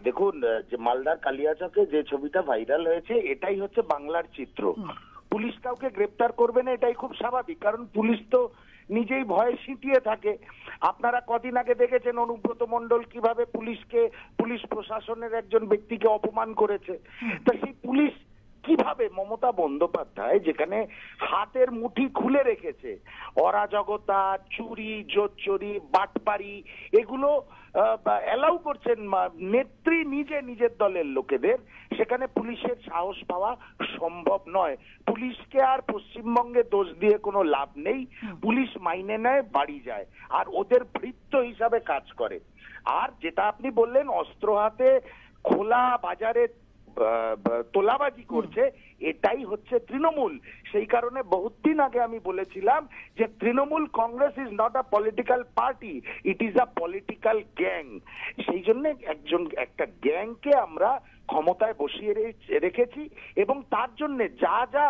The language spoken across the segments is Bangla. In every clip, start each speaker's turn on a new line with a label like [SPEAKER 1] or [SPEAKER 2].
[SPEAKER 1] দেখুন, যে মালদার কালিয়াচকে যে ছবিটা ভাইরাল হয়েছে এটাই হচ্ছে বাংলার চিত্র। পুলিশ কাউকে গ্রেপ্তার করবে না এটাই খুব স্বাভাবিক, কারণ পুলিশ তো নিজেই ভয়ে সিঁটিয়ে থাকে। আপনারা কদিন আগে দেখেছেন অনুব্রত মণ্ডল কিভাবে পুলিশ প্রশাসনের একজন ব্যক্তিকে অপমান করেছে। তা সেই পুলিশ কিভাবে, মমতা বন্দ্যোপাধ্যায় যেখানে হাতের মুঠি খুলে রেখেছে, অরাজকতা, চুরি, জোচ্চুরি, বাটপারি এগুলো অ্যালাউ করছেন নেত্রী নিজের দলের লোকেদের, সেখানে পুলিশের সাহস পাওয়া সম্ভব নয়। পুলিশকে আর পশ্চিমবঙ্গে দোষ দিয়ে কোনো লাভ নেই। পুলিশ মাইনে নেয়, বাড়ি যায়, আর ওদের ভৃত্য হিসাবে কাজ করে। আর যেটা আপনি বললেন অস্ত্র হাতে খোলা বাজারে তোলাবাজি করছে, এটাই হচ্ছে তৃণমূল। সেই কারণে বহুদিন আগে আমি বলেছিলাম যে Trinamool Congress is not a political party, it is a political gang. সেই জন্য একটা গ্যাংকে আমরা ক্ষমতায় বসিয়ে রেখেছি, এবং তার জন্য যা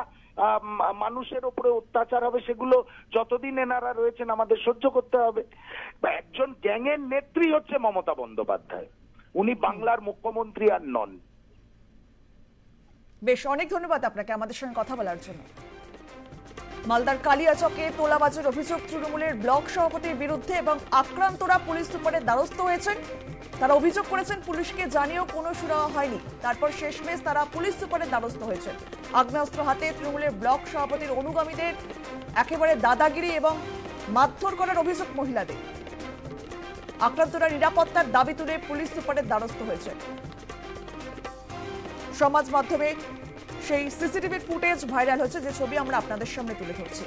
[SPEAKER 1] মানুষের উপরে অত্যাচার হবে সেগুলো যতদিন এনারা রয়েছেন আমাদের সহ্য করতে হবে। একজন গ্যাংয়ের নেত্রী হচ্ছে মমতা বন্দ্যোপাধ্যায়, উনি বাংলার মুখ্যমন্ত্রী আর নন।
[SPEAKER 2] বেশ, অনেক ধন্যবাদ আপনাকে আমাদের সঙ্গে কথা বলার জন্য। মালদার কালিয়াচকে তোলাবাজির অভিযোগ তৃণমূলের ব্লক সভাপতির বিরুদ্ধে, এবং আক্রান্তরা পুলিশ সুপারের দ্বারস্থ হয়েছেন। তারা অভিযোগ করেছেন পুলিশকে জানিয়েও কোনো সুরাহা হয়নি, তারপর শেষমেশ তারা পুলিশ সুপারের দ্বারস্থ হয়েছেন। আগ্নেয়াস্ত্র হাতে তৃণমূলের ব্লক সভাপতির অনুগামীদের একেবারে দাদাগিরি এবং মারধর করার অভিযোগ মহিলাদের। আক্রান্তরা নিরাপত্তার দাবি তুলে পুলিশ সুপারের দ্বারস্থ হয়েছে। সমাজ মাধ্যমে সেই সিসিটিভির ফুটেজ ভাইরাল হয়েছে, যে ছবি আমরা আপনাদের সামনে তুলে ধরছি।